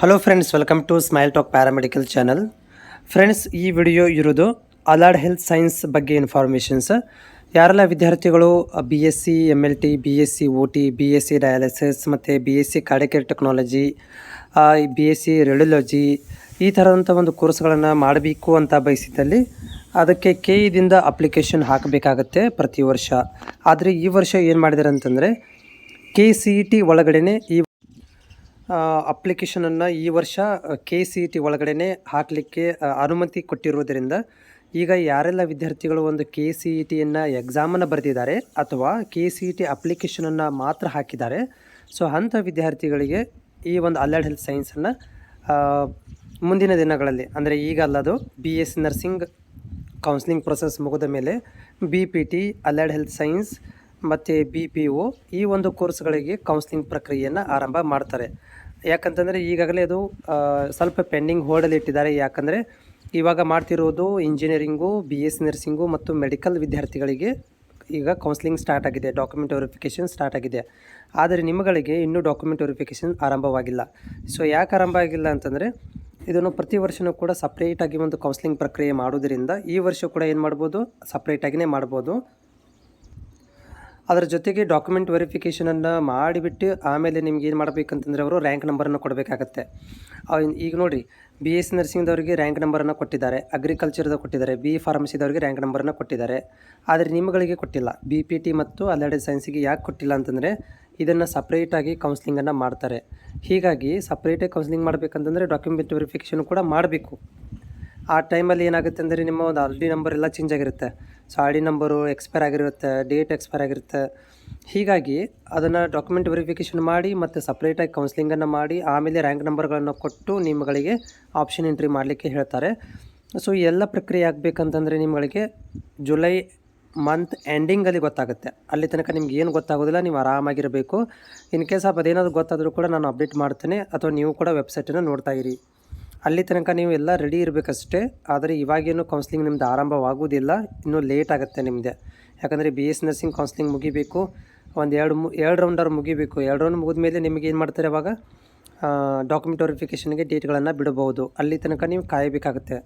Hello friends, welcome to smile talk paramedical channel. Friends, ಈ video ಇರೋದು allied health science ಬಗ್ಗೆ informations. ಯಾರೆಲ್ಲ ವಿದ್ಯಾರ್ಥಿಗಳು BSc MLT, BSc OT, BSc dialysis ಮತ್ತು BSc cardiac technology, BSc radiology ಈ ಥರದಂಥ ಒಂದು ಕೋರ್ಸ್ಗಳನ್ನು ಮಾಡಬೇಕು ಅಂತ ಬಯಸಿದ್ದಲ್ಲಿ ಅದಕ್ಕೆ KE ಅಪ್ಲಿಕೇಶನ್ ಹಾಕಬೇಕಾಗತ್ತೆ ಪ್ರತಿ ವರ್ಷ. ಆದರೆ ಈ ವರ್ಷ ಏನು ಮಾಡಿದ್ದಾರೆ ಅಂತಂದರೆ KCET ಒಳಗಡೆ ಈ ಅಪ್ಲಿಕೇಶನನ್ನು ಈ ವರ್ಷ KCET ಒಳಗಡೆ ಹಾಕಲಿಕ್ಕೆ ಅನುಮತಿ ಕೊಟ್ಟಿರುವುದರಿಂದ ಈಗ ಯಾರೆಲ್ಲ ವಿದ್ಯಾರ್ಥಿಗಳು ಒಂದು KCETಯನ್ನು ಎಕ್ಸಾಮನ್ನು ಬರೆದಿದ್ದಾರೆ ಅಥವಾ KCET ಅಪ್ಲಿಕೇಶನನ್ನು ಮಾತ್ರ ಹಾಕಿದ್ದಾರೆ, ಸೊ ಅಂಥ ವಿದ್ಯಾರ್ಥಿಗಳಿಗೆ ಈ ಒಂದು ಅಲೈಡ್ ಹೆಲ್ತ್ ಸೈನ್ಸನ್ನು ಮುಂದಿನ ದಿನಗಳಲ್ಲಿ, ಅಂದರೆ ಈಗ ಅಲ್ಲದು BSc ನರ್ಸಿಂಗ್ ಕೌನ್ಸಿಲಿಂಗ್ ಪ್ರೊಸೆಸ್ ಮುಗಿದ ಮೇಲೆ BPT, ಅಲೈಡ್ ಹೆಲ್ತ್ ಸೈನ್ಸ್ ಮತ್ತು BPO ಈ ಒಂದು ಕೋರ್ಸ್ಗಳಿಗೆ ಕೌನ್ಸಿಲಿಂಗ್ ಪ್ರಕ್ರಿಯೆಯನ್ನು ಆರಂಭ ಮಾಡ್ತಾರೆ. ಯಾಕಂತಂದರೆ ಈಗಾಗಲೇ ಅದು ಸ್ವಲ್ಪ ಪೆಂಡಿಂಗ್ ಹೋಲ್ಡಲ್ಲಿ ಇಟ್ಟಿದ್ದಾರೆ. ಯಾಕಂದರೆ ಇವಾಗ ಮಾಡ್ತಿರೋದು ಇಂಜಿನಿಯರಿಂಗು, BSc ನರ್ಸಿಂಗು ಮತ್ತು ಮೆಡಿಕಲ್ ವಿದ್ಯಾರ್ಥಿಗಳಿಗೆ ಈಗ ಕೌನ್ಸಿಲಿಂಗ್ ಸ್ಟಾರ್ಟ್ ಆಗಿದೆ, ಡಾಕ್ಯುಮೆಂಟ್ ವೆರಿಫಿಕೇಷನ್ ಸ್ಟಾರ್ಟ್ ಆಗಿದೆ. ಆದರೆ ನಿಮ್ಮಗಳಿಗೆ ಇನ್ನೂ ಡಾಕ್ಯುಮೆಂಟ್ ವೆರಿಫಿಕೇಷನ್ ಆರಂಭವಾಗಿಲ್ಲ. ಸೊ ಯಾಕೆ ಆರಂಭ ಆಗಿಲ್ಲ ಅಂತಂದರೆ ಇದನ್ನು ಪ್ರತಿ ವರ್ಷವೂ ಕೂಡ ಸಪ್ರೇಟಾಗಿ ಒಂದು ಕೌನ್ಸಿಲಿಂಗ್ ಪ್ರಕ್ರಿಯೆ ಮಾಡೋದರಿಂದ ಈ ವರ್ಷ ಕೂಡ ಏನು ಮಾಡ್ಬೋದು, ಸಪ್ರೇಟಾಗಿಯೇ ಮಾಡ್ಬೋದು. ಅದರ ಜೊತೆಗೆ ಡಾಕ್ಯುಮೆಂಟ್ ವೆರಿಫಿಕೇಷನನ್ನು ಮಾಡಿಬಿಟ್ಟು ಆಮೇಲೆ ನಿಮ್ಗೆ ಏನು ಮಾಡಬೇಕಂತಂದರೆ ಅವರು ರ್ಯಾಂಕ್ ನಂಬರನ್ನು ಕೊಡಬೇಕಾಗತ್ತೆ. ಈಗ ನೋಡಿ, BSc ನರ್ಸಿಂಗ್ದವರಿಗೆ ರ್ಯಾಂಕ್ ನಂಬರನ್ನು ಕೊಟ್ಟಿದ್ದಾರೆ, ಅಗ್ರಿಕಲ್ಚರ್ದ ಕೊಟ್ಟಿದ್ದಾರೆ, BE ಫಾರ್ಮಸಿದವರಿಗೆ ರ್ಯಾಂಕ್ ನಂಬರನ್ನು ಕೊಟ್ಟಿದ್ದಾರೆ. ಆದರೆ ನಿಮ್ಮಗಳಿಗೆ ಕೊಟ್ಟಿಲ್ಲ. BPT ಮತ್ತು ಅಲೈಡ್ ಸೈನ್ಸಿಗೆ ಯಾಕೆ ಕೊಟ್ಟಿಲ್ಲ ಅಂತಂದರೆ ಇದನ್ನು ಸಪ್ರೇಟಾಗಿ ಕೌನ್ಸಿಲಿಂಗನ್ನು ಮಾಡ್ತಾರೆ. ಹೀಗಾಗಿ ಸಪ್ರೇಟಾಗಿ ಕೌನ್ಸಿಲಿಂಗ್ ಮಾಡಬೇಕಂತಂದರೆ ಡಾಕ್ಯುಮೆಂಟ್ ವೆರಿಫಿಕೇಷನ್ ಕೂಡ ಮಾಡಬೇಕು. ಆ ಟೈಮಲ್ಲಿ ಏನಾಗುತ್ತೆ ಅಂದರೆ ನಿಮ್ಮ ಒಂದು RD ನಂಬರ್ ಎಲ್ಲ ಚೇಂಜ್ ಆಗಿರುತ್ತೆ. ಸೊ RD ನಂಬರು ಎಕ್ಸ್ಪೈರ್ ಆಗಿರುತ್ತೆ, ಡೇಟ್ ಎಕ್ಸ್ಪೈರ್ ಆಗಿರುತ್ತೆ. ಹೀಗಾಗಿ ಅದನ್ನು ಡಾಕ್ಯುಮೆಂಟ್ ವೆರಿಫಿಕೇಷನ್ ಮಾಡಿ ಮತ್ತು ಸಪ್ರೇಟಾಗಿ ಕೌನ್ಸಿಲಿಂಗನ್ನು ಮಾಡಿ ಆಮೇಲೆ ರ್ಯಾಂಕ್ ನಂಬರ್ಗಳನ್ನು ಕೊಟ್ಟು ನಿಮ್ಮಗಳಿಗೆ ಆಪ್ಷನ್ ಎಂಟ್ರಿ ಮಾಡಲಿಕ್ಕೆ ಹೇಳ್ತಾರೆ. ಸೊ ಈ ಎಲ್ಲ ಪ್ರಕ್ರಿಯೆ ಆಗಬೇಕಂತಂದರೆ ನಿಮ್ಮಗಳಿಗೆ ಜುಲೈ ಮಂತ್ ಎಂಡಿಂಗಲ್ಲಿ ಗೊತ್ತಾಗುತ್ತೆ. ಅಲ್ಲಿ ತನಕ ನಿಮ್ಗೆ ಏನು ಗೊತ್ತಾಗೋದಿಲ್ಲ, ನೀವು ಆರಾಮಾಗಿರಬೇಕು. ಇನ್ ಕೇಸ್ ಅದೇನಾದರೂ ಗೊತ್ತಾದರೂ ಕೂಡ ನಾನು ಅಪ್ಡೇಟ್ ಮಾಡ್ತೇನೆ, ಅಥವಾ ನೀವು ಕೂಡ ವೆಬ್ಸೈಟನ್ನು ನೋಡ್ತಾ ಇರಿ. ಅಲ್ಲಿ ತನಕ ನೀವು ಎಲ್ಲ ರೆಡಿ ಇರಬೇಕಷ್ಟೇ. ಆದರೆ ಇವಾಗೇನು ಕೌನ್ಸಿಲಿಂಗ್ ನಿಮ್ಮದು ಆರಂಭವಾಗುವುದಿಲ್ಲ, ಇನ್ನೂ ಲೇಟ್ ಆಗುತ್ತೆ ನಿಮ್ಮದೇ. ಯಾಕಂದರೆ BSc ನರ್ಸಿಂಗ್ ಕೌನ್ಸಿಲಿಂಗ್ ಮುಗಿಬೇಕು, ಒಂದು ಎರಡು ರೌಂಡರ್ ಮುಗಿಬೇಕು. 2 ರೌಂಡ್ ಮುಗಿದ ಮೇಲೆ ನಿಮಗೆ ಏನು ಮಾಡ್ತಾರೆ, ಅವಾಗ ಡಾಕ್ಯುಮೆಂಟ್ ವೆರಿಫಿಕೇಷನ್ಗೆ ಡೇಟ್ಗಳನ್ನು ಬಿಡಬಹುದು. ಅಲ್ಲಿ ತನಕ ನೀವು ಕಾಯಬೇಕಾಗುತ್ತೆ.